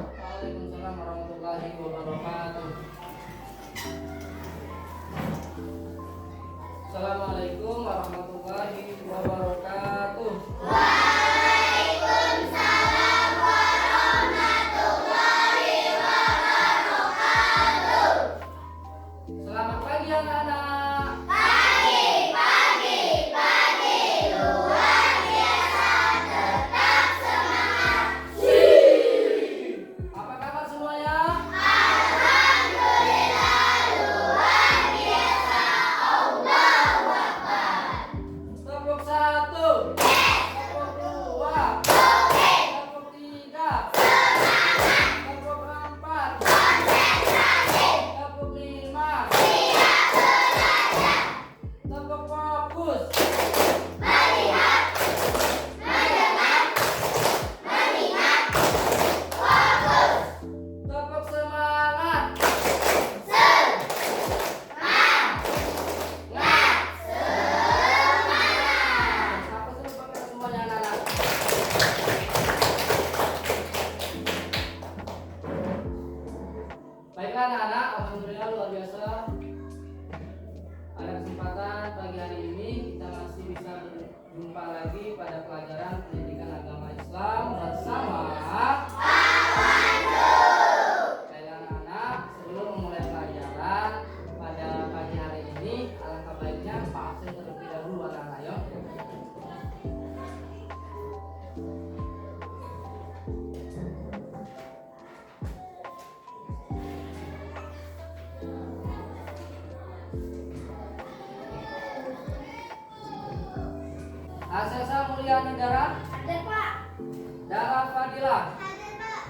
Waalaikumsalam warahmatullahi wabarakatuh. Assalamualaikum warahmatullahi wabarakatuh. Waalaikumsalam warahmatullahi wabarakatuh. Selamat pagi anak-anak. Pagi, pagi, pagi, luar biasa, tetap semangat. Apa kabar semuanya? Alhamdulillah, luar biasa. Allahu Akbar. Tepuk satu. Tepuk dua. Oke, Tepuk tiga. semangat, Tepuk empat. konsentrasi, Tepuk lima. siap belajar, Tepuk fokus. melihat, mendengar, mengingat, fokus, Tepuk semangat. semangat, semangat. Apa suruh pakai semuanya anak-anak? Baiklah anak-anak, alhamdulillah luar biasa. Pada kesempatan pagi hari ini kita masih bisa berjumpa lagi pada pelajaran pendidikan agama Islam bersama. Baiklah anak-anak, sebelum memulai pelajaran pada pagi hari ini, alangkah baiknya Pak Absen terlebih dahulu anak-anak yuk. Asesa Mulia Negara, Hadir Pak, Dara Fadilah, hadir Pak,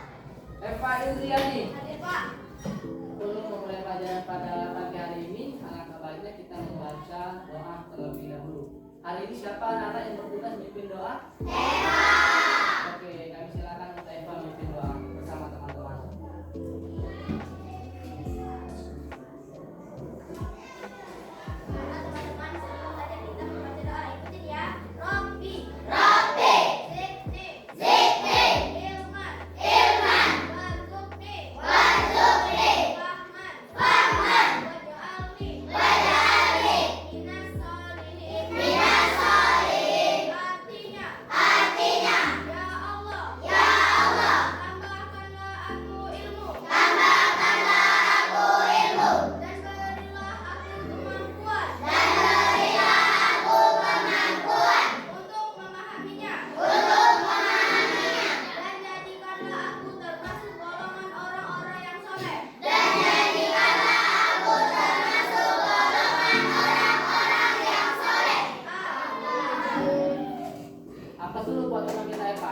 Eva Indriani. hadir Pak. Sebelum memulai pelajaran pada pagi hari ini, alangkah baiknya kita membaca doa terlebih dahulu. Hari ini siapa anak-anak yang bertugas memimpin doa? Eva. Oke, kami silakan untuk Eva memimpin doa bersama teman-teman. Teman-teman, sebelum saja kita membaca doa, ikutin ya. Robbi, Robbi, Zikri, Zikri, Ilman, Ilman, Warzuqni, Warzuqni, Fahman, Fahman, Waj'alni, Waj'alni, Minas Sholihin. Minas Sholihin. Artinya, Artinya, ya Allah, Ya Allah, tambahkanlah aku ilmu tambahkanlah aku ilmu, dan berilah aku kemampuan dan berilah aku kemampuan untuk memahaminya, untuk memahaminya, dan jadikanlah aku termasuk golongan orang-orang yang soleh. dan jadikanlah aku termasuk golongan orang-orang yang soleh. Amin. Apa dulu buat teman kita Eva?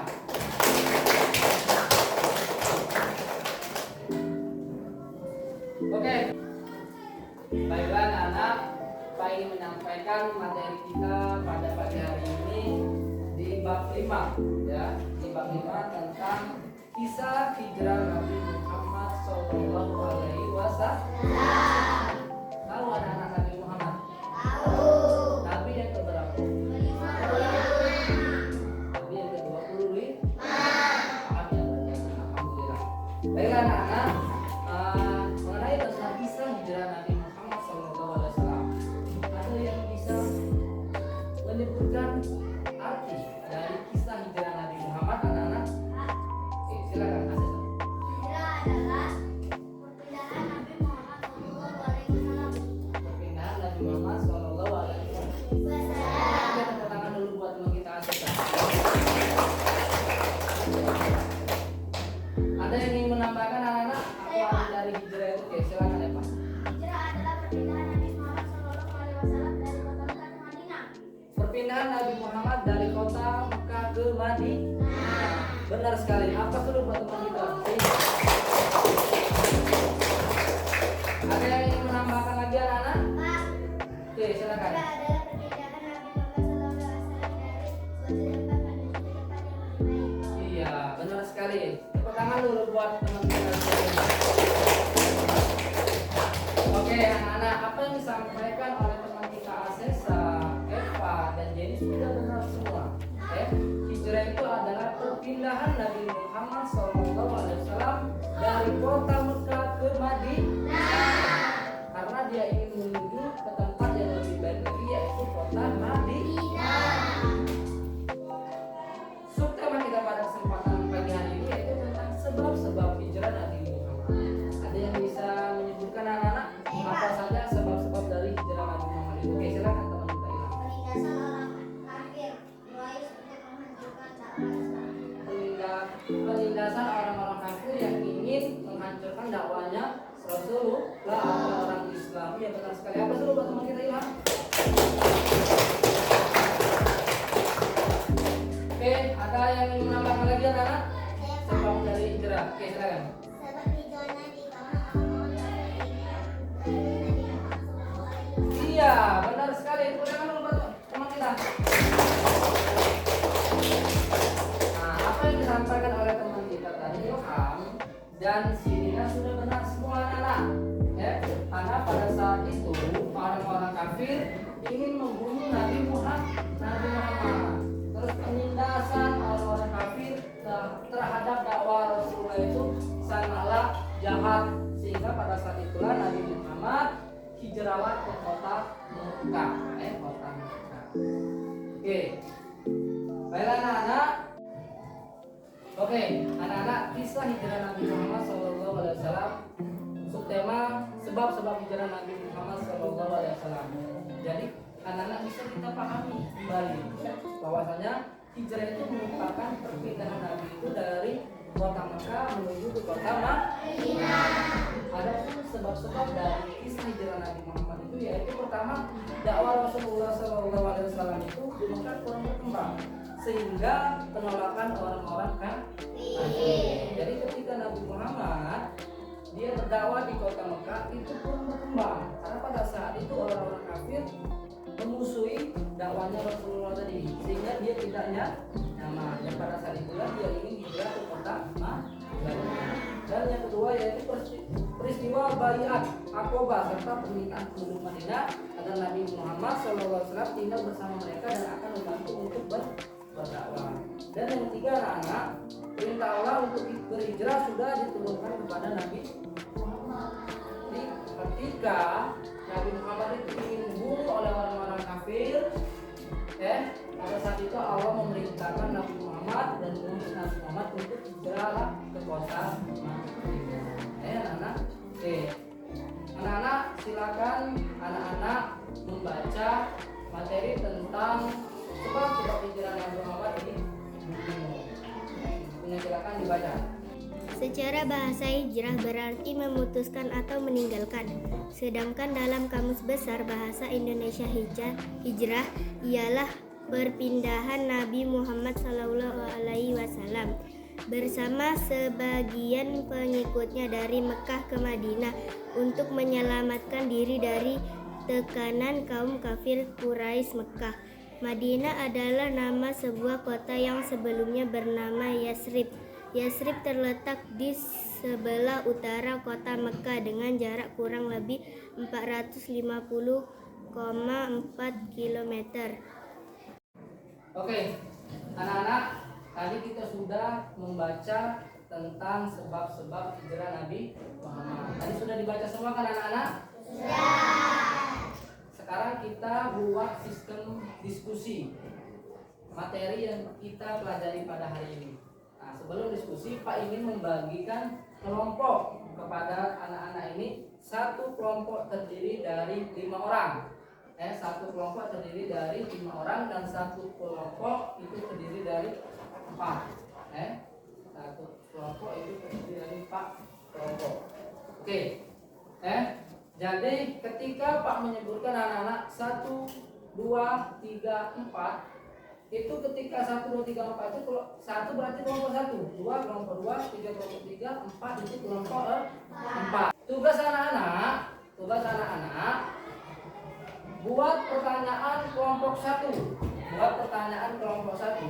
Oke. Baiklah anak-anak, Pak ingin menyampaikan materi kita pada pagi hari ini di bab 5 ya, di bab 5 tentang kisah hijrah Nabi Muhammad Shallallahu Alaihi Wasallam. Tahu anak-anak Nabi Muhammad? Nabi yang keberapa? Nabi yang ke-20 nih. Maaf ya berarti alhamdulillah. Baiklah anak-anak, mengenai tentang kisah hijrah Nabi Muhammad SAW, ada yang bisa menyebutkan arti dari kisah hijrah Nabi Muhammad anak-anak? Oke, silakan Asesa. Hijrah adalah perpindahan Nabi Muhammad SAW. Perpindahan Nabi Muhammad SAW. Kita tepuk tangan dulu buat teman kita Asesa. Ada yang ingin menambahkan anak-anak apa arti dari hijrah itu? Oke, silakan ya Pak. Hijrah adalah perpindahan Nabi Muhammad SAW dari kota Mekah ke Madinah. Perpindahan Nabi Muhammad dari kota Mekah ke Madinah. Benar sekali. Apa suruh buat teman kita? Ada yang ingin menambahkan lagi anak-anak? Pak, Oke, silakan. juga adalah perpindahan Nabi Muhammad SAW dari suatu tempat menuju ke tempat yang lebih baik. Iya, benar sekali. Tepuk tangan dulu buat teman-teman. Oke, anak-anak, apa yang disampaikan oleh teman kita Asesa, Eva, dan Jenny sudah benar semua. Hijrah itu adalah perpindahan Nabi Muhammad SAW dari kota Mekah ke Madinah, karena dia ingin menuju ke tempat yang lebih baik lagi, yaitu kota Madinah. Subtema kita pada kesempatan pagi hari ini yaitu tentang sebab-sebab hijrah Nabi Muhammad. Ada yang bisa menyebutkan anak-anak apa saja sebab-sebab dari hijrah Nabi Muhammad itu? Oke, silakan teman kita Ilham. Penindasan orang kafir, Quraisy untuk menghancurkan dakwah Islam. Penindasan orang-orang kafir yang ingin menghancurkan dakwanya Rasulullah atau orang Islam. Ya benar sekali. Apa suruh buat teman kita Ilham? Oke, ada yang ingin menambahkan lagi anak-anak? Sebab dari hijrah. Oke, silakan. Sebab hijrah Nabi karena orang-orang kafir ini Nabi Muhammad SAW. Iya, benar sekali. Silakan dulu buat teman kita. Nah, apa yang disampaikan oleh teman kita tadi Ilham dan Sirina sudah benar semua anak-anak. Karena pada saat itu orang-orang kafir ingin membunuh Nabi Muhammad. Terus penindasan orang-orang kafir terhadap dakwah Rasulullah itu sangatlah jahat, sehingga pada saat itulah Nabi Muhammad hijrahlah ke kota Mekah. Kota Mekah. Oke. Baiklah anak-anak. Oke, anak-anak, kisah hijrah Nabi Muhammad SAW. Subtema sebab-sebab hijrah Nabi Muhammad SAW. Jadi anak-anak bisa kita pahami kembali bahwasanya hijrah itu merupakan perpindahan Nabi itu dari kota Mekah menuju ke kota Madinah. Ada pun sebab-sebab dari kisah hijrah Nabi Muhammad itu yaitu pertama, dakwah Rasulullah SAW itu di Mekah kurang berkembang sehingga penolakan orang-orang kafir. Jadi ketika Nabi Muhammad dia berdakwah di kota Mekah itu kurang berkembang karena pada saat itu orang-orang kafir memusuhi dakwanya Rasulullah tadi, sehingga dia tidak nyaman. Dan pada saat itulah dia ingin hijrah ke kota Madinah. Dan yang kedua yaitu peristiwa Baiat Aqabah serta permintaan penduduk Madinah agar Nabi Muhammad SAW tinggal bersama mereka dan akan membantu untuk berdakwah. Dan yang ketiga anak-anak, perintah Allah untuk berhijrah sudah diturunkan kepada Nabi Muhammad. Jadi ketika Nabi Muhammad itu ingin dibunuh oleh orang-orang kafir, pada saat itu Allah memerintahkan Nabi Muhammad dan mengutus Nabi Muhammad untuk hijrah ke kota Madinah. Anak-anak, anak-anak silakan anak-anak membaca materi tentang sebab hijrah Nabi Muhammad ini. Bukunya silakan dibaca. Secara bahasa hijrah berarti memutuskan atau meninggalkan. Sedangkan dalam Kamus Besar Bahasa Indonesia hijrah ialah perpindahan Nabi Muhammad SAW bersama sebagian pengikutnya dari Mekah ke Madinah untuk menyelamatkan diri dari tekanan kaum kafir Quraisy Mekah. Madinah adalah nama sebuah kota yang sebelumnya bernama Yasrib. Yasrib terletak di sebelah utara kota Mekah dengan jarak kurang lebih 450,4 km. Oke, anak-anak, tadi kita sudah membaca tentang sebab-sebab hijrah Nabi Muhammad. Tadi sudah dibaca semua kan anak-anak? Sudah. Sekarang kita buat sistem diskusi materi yang kita pelajari pada hari ini. Nah, sebelum diskusi, Pak ingin membagikan kelompok kepada anak-anak ini. Satu kelompok terdiri dari 5 orang. Satu kelompok terdiri dari 5 orang dan satu kelompok itu terdiri dari 4. Satu kelompok itu terdiri dari 4 kelompok. Oke. Jadi ketika Pak menyebutkan anak-anak 1, 2, 3, 4, itu ketika 1, 2, 3, 4 itu kalau 1 berarti kelompok 1, 2 kelompok 2, 3 kelompok 3, 4 itu kelompok 4. Tugas anak-anak buat pertanyaan kelompok 1. Buat pertanyaan kelompok 1.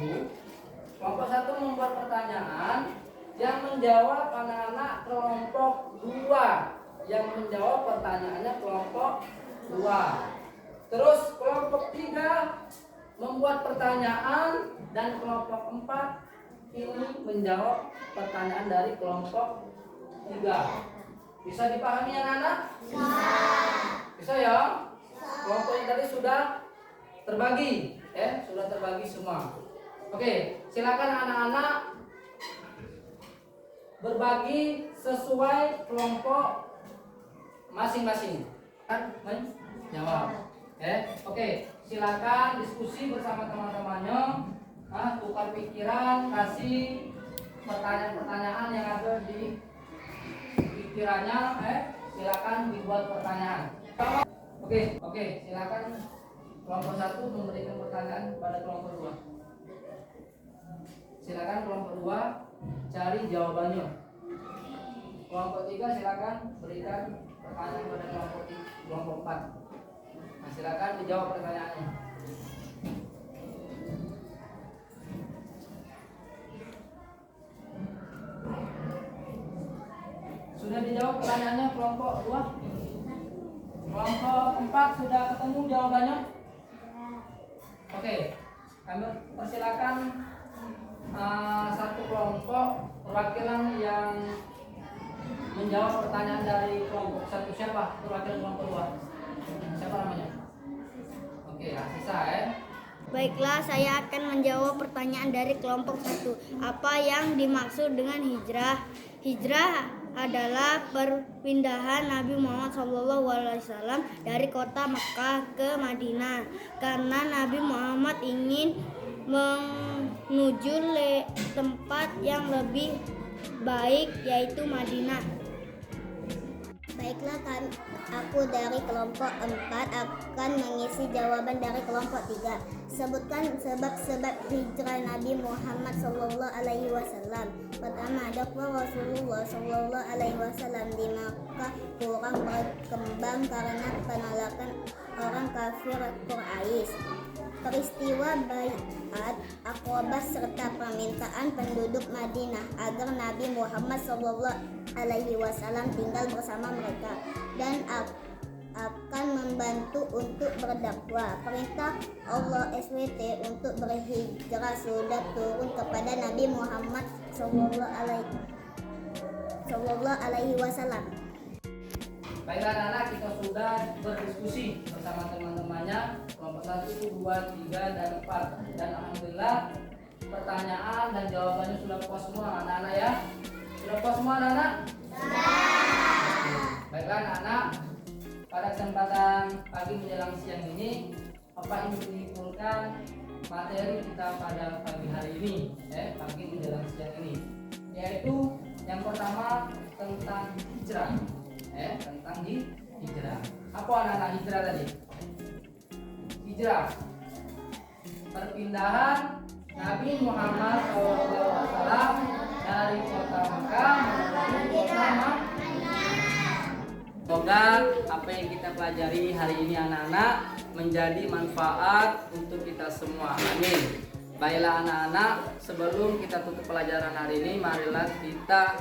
Kelompok 1 membuat pertanyaan yang menjawab anak-anak kelompok 2. Yang menjawab pertanyaannya kelompok 2. Terus kelompok 3 membuat pertanyaan dan kelompok 4 ini menjawab pertanyaan dari kelompok 3. Bisa dipahami anak-anak? Bisa ya? Kelompok yang tadi sudah terbagi, ya, sudah terbagi semua. Oke, silakan anak-anak berbagi sesuai kelompok masing-masing. Kan menjawab. Oke, silakan diskusi bersama teman-temannya, tukar pikiran, kasih pertanyaan-pertanyaan yang ada di pikirannya, silakan dibuat pertanyaan. Oke, silakan kelompok 1 memberikan pertanyaan pada kelompok 2. Silakan kelompok 2 cari jawabannya. Kelompok 3 silakan berikan pertanyaan pada kelompok 4. Nah, silakan dijawab pertanyaannya. Sudah dijawab pertanyaannya kelompok 2? Kelompok 4 sudah ketemu jawabannya? Oke, kami persilakan satu kelompok perwakilan yang menjawab pertanyaan dari kelompok 1. Siapa perwakilan kelompok 2? Siapa namanya? Oke, Asisa ya. Baiklah, saya akan menjawab pertanyaan dari kelompok 1. Apa yang dimaksud dengan hijrah? Hijrah adalah perpindahan Nabi Muhammad SAW dari kota Makkah ke Madinah karena Nabi Muhammad ingin menuju tempat yang lebih baik, yaitu Madinah. Baiklah, aku dari kelompok 4 akan mengisi jawaban dari kelompok 3. Sebutkan sebab-sebab hijrah Nabi Muhammad SAW. Pertama, dakwah Rasulullah SAW di Makkah kurang berkembang karena penolakan orang kafir Quraisy. Peristiwa Baiat Aqabah serta permintaan penduduk Madinah agar Nabi Muhammad SAW tinggal bersama mereka dan akan membantu untuk berdakwah. Perintah Allah SWT untuk berhijrah sudah turun kepada Nabi Muhammad SAW. Baiklah anak-anak, kita sudah berdiskusi bersama teman-temannya kelompok 1, 2, 3, dan 4. Dan alhamdulillah pertanyaan dan jawabannya sudah puas semua anak-anak ya. Sudah puas semua anak-anak? Baiklah anak-anak, pada kesempatan pagi menjelang siang ini, apa yang menyimpulkan materi kita pada pagi hari ini, pagi menjelang siang ini, yaitu yang pertama tentang hijrah. Tentang hijrah. Apa anak-anak hijrah tadi? Hijrah, perpindahan Nabi Muhammad SAW dari kota Makkah menuju kota Madinah. Semoga apa yang kita pelajari hari ini anak-anak menjadi manfaat untuk kita semua. Amin. Baiklah anak-anak, sebelum kita tutup pelajaran hari ini, marilah kita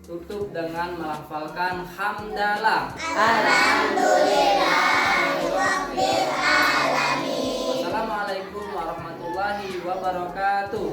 tutup dengan melafalkan hamdalah. Alhamdulillahirabbil alamin. Assalamualaikum warahmatullahi wabarakatuh.